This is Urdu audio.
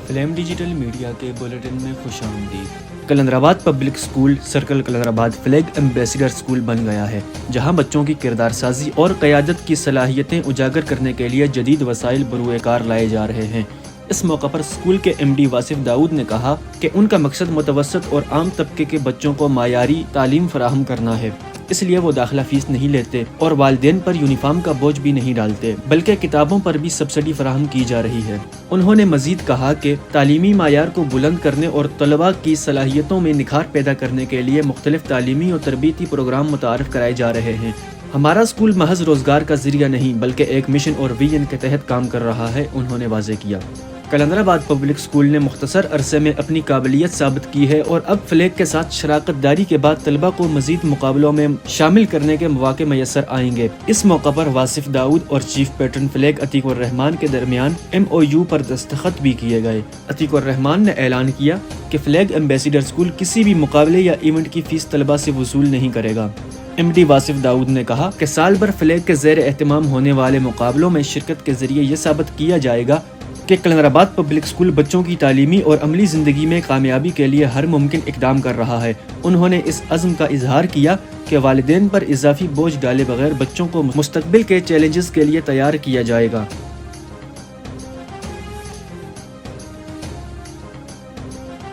فلیم ڈیجیٹل میڈیا کے بلیٹن میں خوش آمدید۔ Kalandarabad public school circle Kalandarabad flag ambassador school بن گیا ہے، جہاں بچوں کی کردار سازی اور قیادت کی صلاحیتیں اجاگر کرنے کے لیے جدید وسائل بروئے کار لائے جا رہے ہیں۔ اس موقع پر اسکول کے ایم ڈی واصف داؤد نے کہا کہ ان کا مقصد متوسط اور عام طبقے کے بچوں کو معیاری تعلیم فراہم کرنا ہے، اس لیے وہ داخلہ فیس نہیں لیتے اور والدین پر یونیفارم کا بوجھ بھی نہیں ڈالتے، بلکہ کتابوں پر بھی سبسڈی فراہم کی جا رہی ہے۔ انہوں نے مزید کہا کہ تعلیمی معیار کو بلند کرنے اور طلباء کی صلاحیتوں میں نکھار پیدا کرنے کے لیے مختلف تعلیمی اور تربیتی پروگرام متعارف کرائے جا رہے ہیں۔ ہمارا اسکول محض روزگار کا ذریعہ نہیں بلکہ ایک مشن اور ویژن کے تحت کام کر رہا ہے، انہوں نے واضح کیا۔ کلندرآباد پبلک اسکول نے مختصر عرصے میں اپنی قابلیت ثابت کی ہے اور اب فلیگ کے ساتھ شراکت داری کے بعد طلباء کو مزید مقابلوں میں شامل کرنے کے مواقع میسر آئیں گے۔ اس موقع پر واصف داؤد اور چیف پیٹرن فلیگ عتیق الرحمان کے درمیان MOU پر دستخط بھی کیے گئے۔ عتیق الرحمان نے اعلان کیا کہ فلیگ ایمبیسیڈر اسکول کسی بھی مقابلے یا ایونٹ کی فیس طلباء سے وصول نہیں کرے گا۔ MD واصف داؤد نے کہا کہ سال بھر فلیگ کے زیر اہتمام ہونے والے مقابلوں میں شرکت کے ذریعے یہ ثابت کیا جائے گا کہ کلندرآباد پبلک اسکول بچوں کی تعلیمی اور عملی زندگی میں کامیابی کے لیے ہر ممکن اقدام کر رہا ہے۔ انہوں نے اس عزم کا اظہار کیا کہ والدین پر اضافی بوجھ ڈالے بغیر بچوں کو مستقبل کے چیلنجز کے لیے تیار کیا جائے گا۔